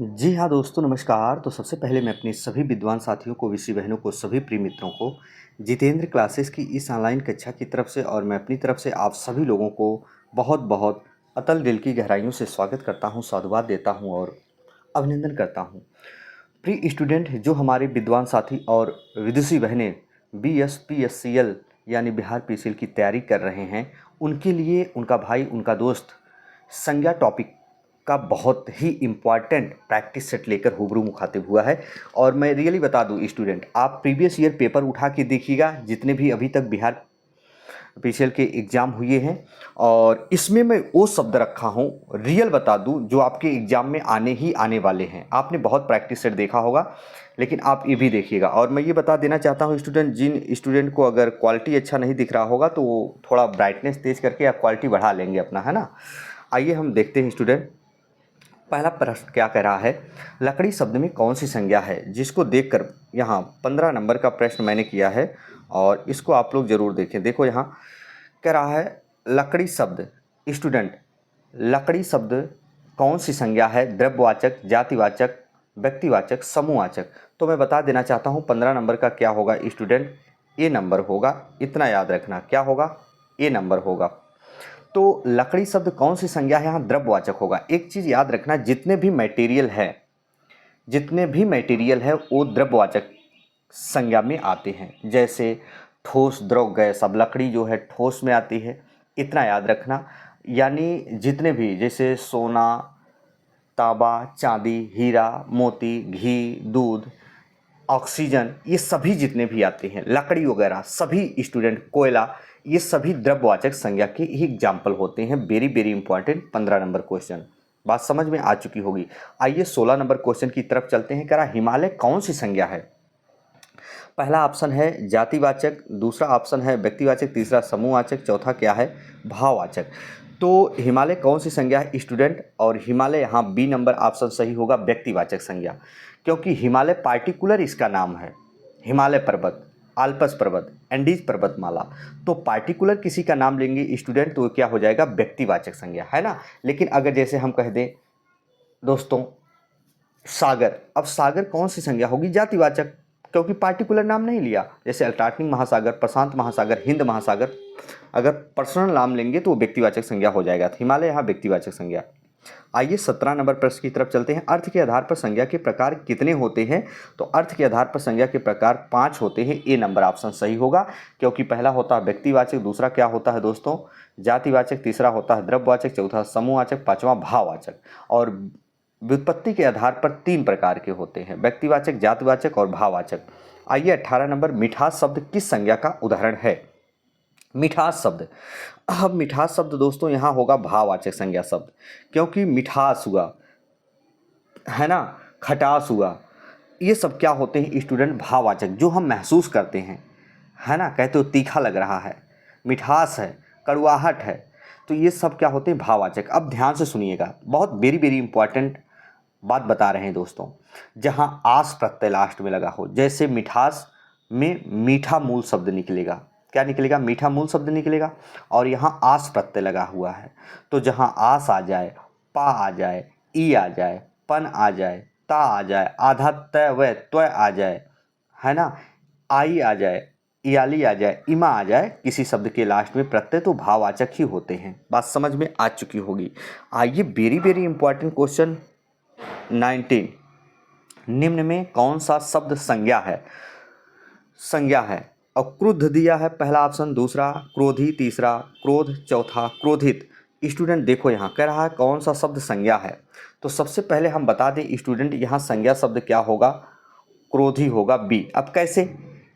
जी हाँ दोस्तों, नमस्कार। तो सबसे पहले मैं अपने सभी विद्वान साथियों को, विषी बहनों को, सभी प्रिय मित्रों को जितेंद्र क्लासेस की इस ऑनलाइन कक्षा की तरफ से और मैं अपनी तरफ से आप सभी लोगों को बहुत-बहुत अतल दिल की गहराइयों से स्वागत करता हूँ, साधुवाद देता हूँ और अभिनंदन करता हूँ। प्रिय स्टूडेंट, जो हमारे विद्वान साथी और विदुषी बहनें BSPSCL यानी बिहार पीसीएल की तैयारी कर रहे हैं, उनके लिए उनका भाई, उनका दोस्त संज्ञा टॉपिक का बहुत ही इम्पॉर्टेंट प्रैक्टिस सेट लेकर रूबरू मुखातिब हुआ है। और मैं रियली बता दूं स्टूडेंट, आप प्रीवियस ईयर पेपर उठा के देखिएगा, जितने भी अभी तक बिहार पीसीएल के एग्ज़ाम हुए हैं, और इसमें मैं वो शब्द रखा हूँ, रियल बता दूं, जो आपके एग्ज़ाम में आने ही आने वाले हैं। आपने बहुत प्रैक्टिस सेट देखा होगा, लेकिन आप ये भी देखिएगा। और मैं ये बता देना चाहता हूँ स्टूडेंट, जिन स्टूडेंट को अगर क्वालिटी अच्छा नहीं दिख रहा होगा तो वो थोड़ा ब्राइटनेस तेज करके आप क्वालिटी बढ़ा लेंगे अपना, है ना। आइए हम देखते हैं स्टूडेंट, पहला प्रश्न क्या कह रहा है। लकड़ी शब्द में कौन सी संज्ञा है, जिसको देखकर यहाँ 15 नंबर का प्रश्न मैंने किया है और इसको आप लोग जरूर देखें। देखो यहाँ कह रहा है लकड़ी शब्द, स्टूडेंट लकड़ी शब्द कौन सी संज्ञा है, द्रव्यवाचक, जातिवाचक, व्यक्तिवाचक, समूहवाचक। तो मैं बता देना चाहता हूँ 15 नंबर का क्या होगा स्टूडेंट, ए नंबर होगा। इतना याद रखना, क्या होगा, ए नंबर होगा। तो लकड़ी शब्द कौन सी संज्ञा है, यहाँ द्रव्यवाचक होगा। एक चीज़ याद रखना, जितने भी मटेरियल है वो द्रव्यवाचक संज्ञा में आते हैं। जैसे ठोस, द्रव, गैस। अब लकड़ी जो है ठोस में आती है, इतना याद रखना। यानी जितने भी, जैसे सोना, तांबा, चांदी, हीरा, मोती, घी, दूध, ऑक्सीजन, ये सभी जितने भी आते हैं, लकड़ी वगैरह सभी स्टूडेंट, कोयला, ये सभी द्रव्यवाचक संज्ञा के ही एग्जाम्पल होते हैं। Very very important 15 number question, बात समझ में आ चुकी होगी। आइए 16 नंबर क्वेश्चन की तरफ चलते हैं। कह रहा हिमालय कौन सी संज्ञा है। पहला ऑप्शन है जातिवाचक, दूसरा ऑप्शन है व्यक्तिवाचक, तीसरा समूहवाचक, चौथा क्या है, भाववाचक। तो हिमालय कौन सी संज्ञा है स्टूडेंट, और हिमालय यहाँ बी नंबर ऑप्शन सही होगा, व्यक्तिवाचक संज्ञा। क्योंकि हिमालय पार्टिकुलर इसका नाम है, हिमालय पर्वत, आल्पस पर्वत, एंडीज पर्वतमाला। तो पार्टिकुलर किसी का नाम लेंगे स्टूडेंट तो क्या हो जाएगा, व्यक्तिवाचक संज्ञा, है ना। लेकिन अगर जैसे हम कह दें दोस्तों सागर, अब सागर कौन सी संज्ञा होगी, जातिवाचक, क्योंकि पार्टिकुलर नाम नहीं लिया। जैसे अटलांटिक महासागर, प्रशांत महासागर, हिंद महासागर, अगर पर्सनल नाम लेंगे तो वो व्यक्तिवाचक संज्ञा हो जाएगा। तो हिमालय यहाँ व्यक्तिवाचक संज्ञा। आइए 17 नंबर प्रश्न की तरफ चलते हैं। अर्थ के आधार पर संज्ञा के प्रकार कितने होते हैं। तो अर्थ के आधार पर संज्ञा के प्रकार 5 होते हैं। ए नंबर ऑप्शन सही होगा, क्योंकि पहला होता है व्यक्तिवाचक, दूसरा क्या होता है दोस्तों, जातिवाचक, तीसरा होता है द्रव्यवाचक, चौथा समूहवाचक, पांचवा भाववाचक। और व्युत्पत्ति के आधार पर 3 प्रकार के होते हैं, व्यक्तिवाचक, जातिवाचक और भाववाचक। आइए 18 नंबर, मिठास शब्द किस संज्ञा का उदाहरण है। मिठास शब्द, अब मिठास शब्द दोस्तों यहाँ होगा भाववाचक संज्ञा शब्द, क्योंकि मिठास हुआ, है ना, खटास हुआ, ये सब क्या होते हैं स्टूडेंट, भाववाचक, जो हम महसूस करते हैं, है ना। कहते हो तीखा लग रहा है, मिठास है, कड़वाहट है, तो ये सब क्या होते हैं, भाववाचक। अब ध्यान से सुनिएगा, बहुत वेरी वेरी इंपॉर्टेंट बात बता रहे हैं दोस्तों। जहाँ आस प्रत्यय लास्ट में लगा हो, जैसे मिठास में मीठा मूल शब्द निकलेगा, क्या निकलेगा, मीठा मूल शब्द निकलेगा, और यहाँ आस प्रत्यय लगा हुआ है। तो जहाँ आस आ जाए, पा आ जाए, ई आ जाए, पन आ जाए, ता आ जाए, आधा तय व त्वय आ जाए, है ना, आई आ जाए, इयाली आ जाए, इमा आ जाए, किसी शब्द के लास्ट में प्रत्यय, तो भाववाचक ही होते हैं। बात समझ में आ चुकी होगी। आइए वेरी वेरी इंपॉर्टेंट क्वेश्चन 19, निम्न में कौन सा शब्द संज्ञा है, संज्ञा है। और क्रुद्ध दिया है पहला ऑप्शन, दूसरा क्रोधी, तीसरा क्रोध, चौथा क्रोधित। स्टूडेंट देखो यहाँ कह रहा है कौन सा शब्द संज्ञा है। तो सबसे पहले हम बता दें स्टूडेंट, यहाँ संज्ञा शब्द क्या होगा, क्रोधी होगा, बी। अब कैसे,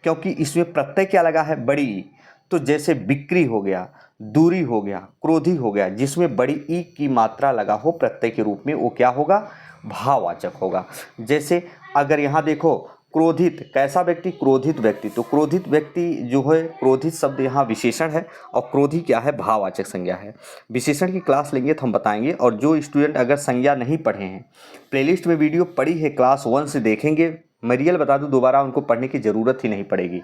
क्योंकि इसमें प्रत्यय क्या लगा है, बड़ी ई। तो जैसे बिक्री हो गया, दूरी हो गया, क्रोधी हो गया, जिसमें बड़ी ई की मात्रा लगा हो प्रत्यय के रूप में, वो क्या होगा, भाववाचक होगा। जैसे अगर यहाँ देखो क्रोधित, कैसा व्यक्ति, क्रोधित व्यक्ति, तो क्रोधित व्यक्ति जो है, क्रोधित शब्द यहाँ विशेषण है और क्रोधी क्या है, भाववाचक संज्ञा है। विशेषण की क्लास लेंगे तो हम बताएंगे। और जो स्टूडेंट अगर संज्ञा नहीं पढ़े हैं, प्लेलिस्ट में वीडियो पड़ी है, क्लास 1 से देखेंगे, मैं रियल बता दूं, दोबारा उनको पढ़ने की ज़रूरत ही नहीं पड़ेगी।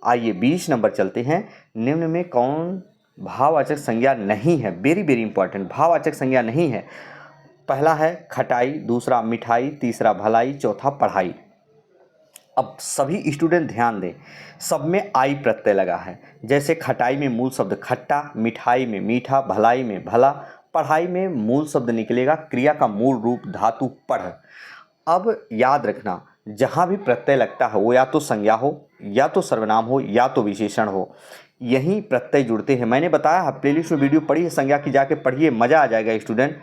आइए 20 नंबर चलते हैं। निम्न में कौन भाववाचक संज्ञा नहीं है, वेरी वेरी इंपॉर्टेंट, भाववाचक संज्ञा नहीं है। पहला है खटाई, दूसरा मिठाई, तीसरा भलाई, चौथा पढ़ाई। अब सभी स्टूडेंट ध्यान दें, सब में आई प्रत्यय लगा है। जैसे खटाई में मूल शब्द खट्टा, मिठाई में मीठा, भलाई में भला, पढ़ाई में मूल शब्द निकलेगा क्रिया का मूल रूप धातु पढ़। अब याद रखना, जहाँ भी प्रत्यय लगता है वो या तो संज्ञा हो, या तो सर्वनाम हो, या तो विशेषण हो, यही प्रत्यय जुड़ते हैं। मैंने बताया है, प्लेलिस्ट में वीडियो पढ़ी है संज्ञा की, जाके पढ़िए, मज़ा आ जाएगा स्टूडेंट,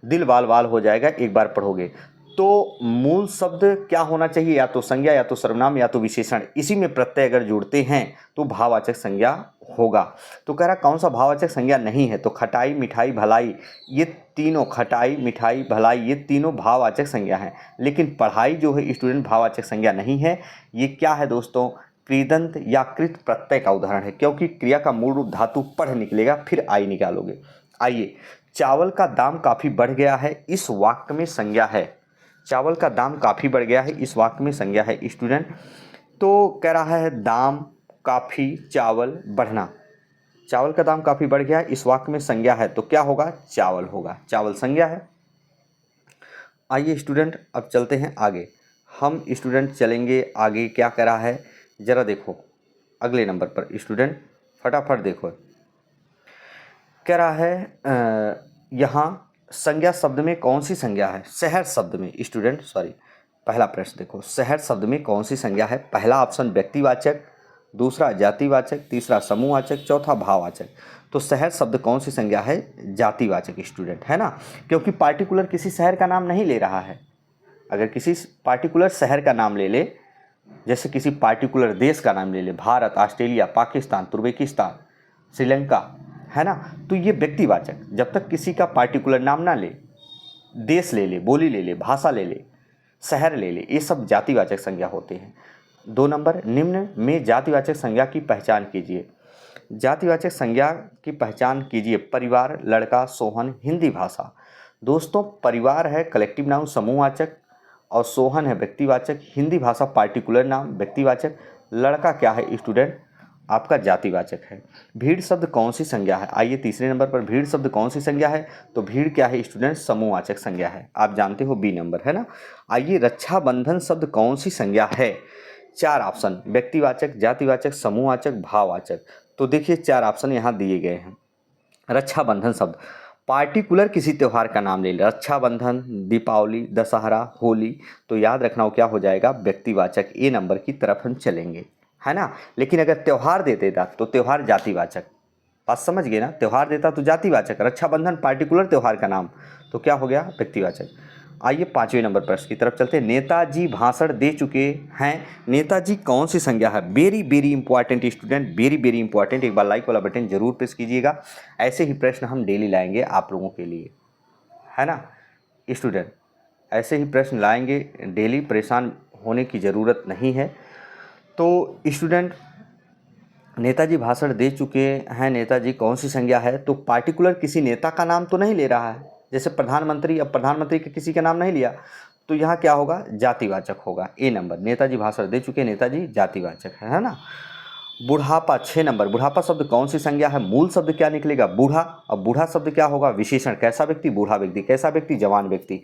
दिल वाल वाल हो जाएगा एक बार पढ़ोगे। तो मूल शब्द क्या होना चाहिए, या तो संज्ञा, या तो सर्वनाम, या तो विशेषण। इसी में प्रत्यय अगर जुड़ते हैं तो भाववाचक संज्ञा होगा। तो कह रहा कौन सा भाववाचक संज्ञा नहीं है, तो खटाई, मिठाई, भलाई, ये तीनों, खटाई, मिठाई, भलाई, ये तीनों भाववाचक संज्ञा हैं। लेकिन पढ़ाई जो है स्टूडेंट भाववाचक संज्ञा नहीं है। ये क्या है दोस्तों, कृदंत या कृत प्रत्यय का उदाहरण है, क्योंकि क्रिया का मूल रूप धातु पढ़ निकलेगा, फिर आई निकालोगे। आइए, चावल का दाम काफ़ी बढ़ गया है, इस वाक्य में संज्ञा है। चावल का दाम काफ़ी बढ़ गया है, इस वाक्य में संज्ञा है स्टूडेंट। तो कह रहा है दाम, काफ़ी, चावल, बढ़ना। चावल का दाम काफ़ी बढ़ गया है, इस वाक्य में संज्ञा है, तो क्या होगा, चावल होगा। चावल संज्ञा है। आइए स्टूडेंट, अब चलते हैं आगे। हम स्टूडेंट चलेंगे आगे, क्या कह रहा है ज़रा देखो अगले नंबर पर स्टूडेंट, फटाफट देखो। कह रहा है यहाँ संज्ञा शब्द में कौन सी संज्ञा है, शहर शब्द में स्टूडेंट, सॉरी, पहला प्रश्न देखो, शहर शब्द में कौन सी संज्ञा है। पहला ऑप्शन व्यक्तिवाचक, दूसरा जातिवाचक, तीसरा समूहवाचक, चौथा भाववाचक। तो शहर शब्द कौन सी संज्ञा है, जातिवाचक स्टूडेंट, है ना, क्योंकि पार्टिकुलर किसी शहर का नाम नहीं ले रहा है। अगर किसी पार्टिकुलर शहर का नाम ले ले, जैसे किसी पार्टिकुलर देश का नाम ले ले, भारत, ऑस्ट्रेलिया, पाकिस्तान, तुर्कमेनिस्तान, श्रीलंका, है ना, तो ये व्यक्तिवाचक। जब तक किसी का पार्टिकुलर नाम ना ले, देश ले ले, बोली ले ले, भाषा ले ले, शहर ले ले, ये सब जातिवाचक संज्ञा होते हैं। 2 नंबर, निम्न में जातिवाचक संज्ञा की पहचान कीजिए। जातिवाचक संज्ञा की पहचान कीजिए। परिवार, लड़का, सोहन, हिंदी भाषा। दोस्तों, परिवार है कलेक्टिव नाउन समूहवाचक, और सोहन है व्यक्तिवाचक, हिंदी भाषा पार्टिकुलर नाम व्यक्तिवाचक, लड़का क्या है स्टूडेंट, आपका जातिवाचक है। भीड़ शब्द कौन सी संज्ञा है, आइए तीसरे नंबर पर, भीड़ शब्द कौन सी संज्ञा है, तो भीड़ क्या है स्टूडेंट, समूहवाचक संज्ञा है, आप जानते हो, बी नंबर, है ना। आइए, रक्षाबंधन शब्द कौन सी संज्ञा है। 4 ऑप्शन, व्यक्तिवाचक, जातिवाचक, समूहवाचक, भाववाचक। तो देखिए 4 ऑप्शन यहाँ दिए गए हैं। रक्षाबंधन शब्द पार्टिकुलर किसी त्यौहार का नाम ले ले, रक्षाबंधन, दीपावली, दशहरा, होली, तो याद रखना वो क्या हो जाएगा, व्यक्तिवाचक। ए नंबर की तरफ हम चलेंगे, है ना। लेकिन अगर त्यौहार दे देता तो त्यौहार जातिवाचक, बात समझ गए ना, त्यौहार देता तो जातिवाचक, रक्षाबंधन पार्टिकुलर त्यौहार का नाम, तो क्या हो गया, व्यक्तिवाचक। आइए 5वें नंबर प्रश्न की तरफ चलते हैं। नेताजी भाषण दे चुके हैं, नेताजी कौन सी संज्ञा है। Very very important student, very very important, एक बार लाइक वाला बटन जरूर प्रेस कीजिएगा। ऐसे ही प्रश्न हम डेली लाएंगे आप लोगों के लिए, है ना स्टूडेंट, ऐसे ही प्रश्न लाएंगे डेली, परेशान होने की ज़रूरत नहीं है। तो स्टूडेंट, नेताजी भाषण दे चुके हैं, नेताजी कौन सी संज्ञा है, तो पार्टिकुलर किसी नेता का नाम तो नहीं ले रहा है, जैसे प्रधानमंत्री, अब प्रधानमंत्री के किसी का नाम नहीं लिया, तो यहाँ क्या होगा, जातिवाचक होगा। ए नंबर, नेताजी भाषण दे चुके, नेताजी जातिवाचक है ना। बुढ़ापा 6 नंबर, बुढ़ापा शब्द कौन सी संज्ञा है, मूल शब्द क्या निकलेगा, बूढ़ा, और बूढ़ा शब्द क्या होगा, विशेषण, कैसा व्यक्ति, बूढ़ा व्यक्ति, कैसा व्यक्ति, जवान व्यक्ति।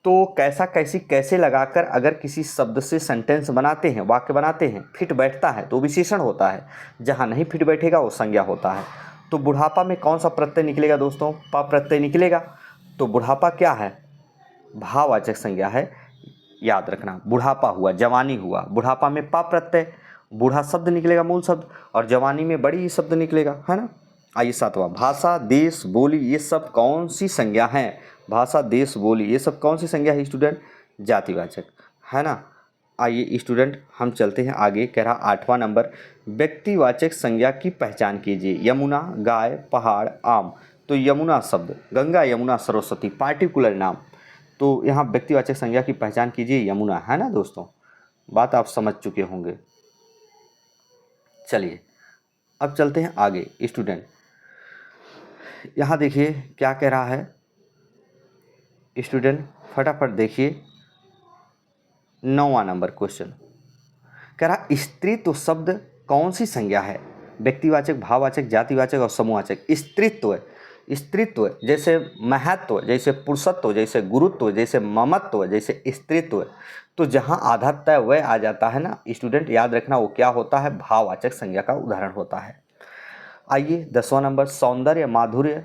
तो कैसा, कैसी, कैसे लगाकर अगर किसी शब्द से सेंटेंस बनाते हैं, वाक्य बनाते हैं, फिट बैठता है तो विशेषण होता है, जहाँ नहीं फिट बैठेगा वो संज्ञा होता है। तो बुढ़ापा में कौन सा प्रत्यय निकलेगा दोस्तों, प प्रत्यय निकलेगा। तो बुढ़ापा क्या है, भाववाचक संज्ञा है, याद रखना। बुढ़ापा हुआ, जवानी हुआ, बुढ़ापा में प प्रत्यय, बूढ़ा शब्द निकलेगा मूल शब्द, और जवानी में बड़ी शब्द निकलेगा, है ना। आइए 7वां, भाषा, देश, बोली, ये सब कौन सी संज्ञा है। भाषा, देश, बोली, ये सब कौन सी संज्ञा है स्टूडेंट, जातिवाचक, है ना। आइए स्टूडेंट, हम चलते हैं आगे। कह रहा 8वां नंबर, व्यक्तिवाचक संज्ञा की पहचान कीजिए। यमुना, गाय, पहाड़, आम। तो यमुना शब्द, गंगा, यमुना, सरस्वती, पार्टिकुलर नाम, तो यहाँ व्यक्तिवाचक संज्ञा की पहचान कीजिए, यमुना, है ना दोस्तों, बात आप समझ चुके होंगे। चलिए अब चलते हैं आगे स्टूडेंट। यहाँ देखिए क्या कह रहा है स्टूडेंट, फटाफट देखिए 9वां नंबर क्वेश्चन। कह रहा स्त्रीत्व शब्द कौन सी संज्ञा है, व्यक्तिवाचक, भाववाचक, जातिवाचक और समूहवाचक। स्त्रीत्व, स्त्रीत्व, जैसे महत्व, जैसे पुरुषत्व, जैसे गुरुत्व, जैसे ममत्व, जैसे स्त्रीत्व, तो जहाँ आधा तय वह आ जाता है ना स्टूडेंट, याद रखना वो क्या होता है, भाववाचक संज्ञा का उदाहरण होता है। आइए 10वां नंबर, सौंदर्य माधुर्य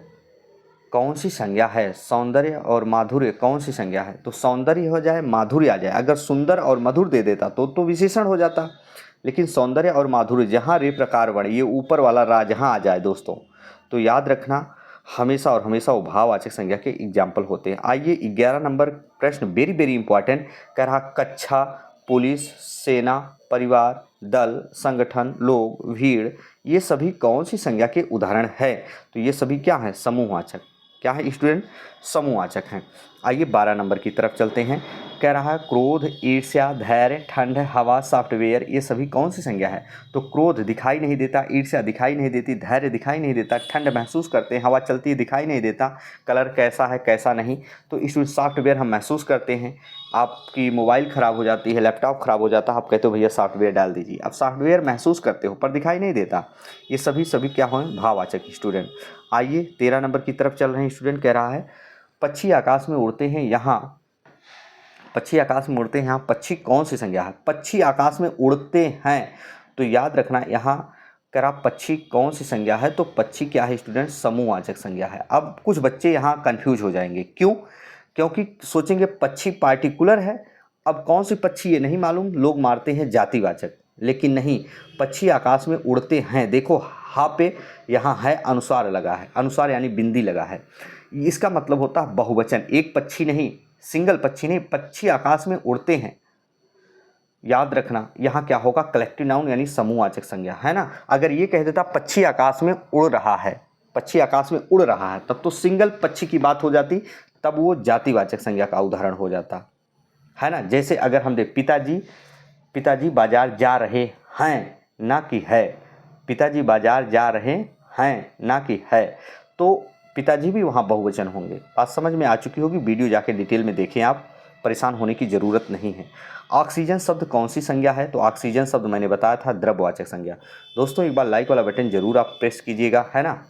कौन सी संज्ञा है? सौंदर्य और माधुर्य कौन सी संज्ञा है? तो सौंदर्य हो जाए, माधुर्य आ जाए। अगर सुंदर और मधुर दे देता तो विशेषण हो जाता, लेकिन सौंदर्य और माधुर्य जहाँ रे प्रकार वर्ण, ये ऊपर वाला रा जहाँ आ जाए दोस्तों, तो याद रखना हमेशा और हमेशा वो भाववाचक संज्ञा के एग्जाम्पल होते हैं। आइए 11 नंबर प्रश्न, वेरी वेरी इंपॉर्टेंट, कह रहा कक्षा, पुलिस, सेना, परिवार, दल, संगठन, लोग, भीड़, ये सभी कौन सी संज्ञा के उदाहरण है? तो ये सभी क्या है? समूहवाचक। क्या है स्टूडेंट? समूहवाचक हैं। आइए 12 नंबर की तरफ चलते हैं। कह रहा है क्रोध, ईर्ष्या, धैर्य, ठंड, हवा, सॉफ्टवेयर, ये सभी कौन सी संज्ञा है? तो क्रोध दिखाई नहीं देता, ईर्ष्या दिखाई नहीं देती, धैर्य दिखाई नहीं देता, ठंड महसूस करते हैं, हवा चलती है दिखाई नहीं देता, कलर कैसा है कैसा नहीं। तो इसमें सॉफ्टवेयर हम महसूस करते हैं। आपकी मोबाइल ख़राब हो जाती है, लैपटॉप ख़राब हो जाता है, आप कहते हो भैया सॉफ्टवेयर डाल दीजिए। अब सॉफ्टवेयर महसूस करते हो पर दिखाई नहीं देता। ये सभी क्या हैं? भाववाचक स्टूडेंट। आइए 13 नंबर की तरफ चल रहे हैं स्टूडेंट। कह रहा है पक्षी आकाश में उड़ते हैं यहाँ, पक्षी आकाश में उड़ते हैं यहाँ, पक्षी कौन सी संज्ञा है? पक्षी आकाश में उड़ते हैं, तो याद रखना यहाँ कह रहा पक्षी कौन सी संज्ञा है? तो पक्षी क्या है स्टूडेंट? समूहवाचक संज्ञा है। अब कुछ बच्चे यहाँ कंफ्यूज हो जाएंगे, क्यों? क्योंकि सोचेंगे पक्षी पार्टिकुलर है, अब कौन सी पक्षी ये नहीं मालूम, लोग मारते हैं जातिवाचक, लेकिन नहीं, पक्षी आकाश में उड़ते हैं। देखो हा पे यहाँ है अनुसार लगा है, अनुसार यानी बिंदी लगा है, इसका मतलब होता है बहुवचन, एक पक्षी नहीं, सिंगल पक्षी नहीं, पक्षी आकाश में उड़ते हैं। याद रखना यहाँ क्या होगा? कलेक्टिव नाउन यानी समूहवाचक संज्ञा, है ना। अगर ये कह देता पक्षी आकाश में उड़ रहा है, पक्षी आकाश में उड़ रहा है, तब तो सिंगल पक्षी की बात हो जाती, तब वो जातिवाचक संज्ञा का उदाहरण हो जाता, है ना। जैसे अगर हम देख पिताजी बाजार जा रहे हैं ना कि है, पिताजी बाजार जा रहे हैं ना कि है, तो पिताजी भी वहाँ बहुवचन होंगे। बात समझ में आ चुकी होगी, वीडियो जाके डिटेल में देखें, आप परेशान होने की ज़रूरत नहीं है। ऑक्सीजन शब्द कौन सी संज्ञा है? तो ऑक्सीजन शब्द मैंने बताया था द्रव्यवाचक संज्ञा। दोस्तों एक बार लाइक वाला बटन ज़रूर आप प्रेस कीजिएगा, है ना।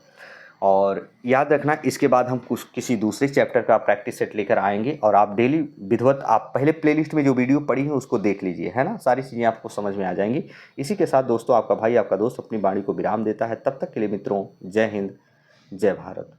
और याद रखना इसके बाद हम किसी दूसरे चैप्टर का प्रैक्टिस सेट लेकर आएंगे, और आप डेली विधिवत आप पहले प्लेलिस्ट में जो वीडियो पड़ी है उसको देख लीजिए, है ना। सारी चीज़ें आपको समझ में आ जाएंगी। इसी के साथ दोस्तों आपका भाई आपका दोस्त अपनी वाणी को विराम देता है। तब तक के लिए मित्रों, जय हिंद, जय भारत।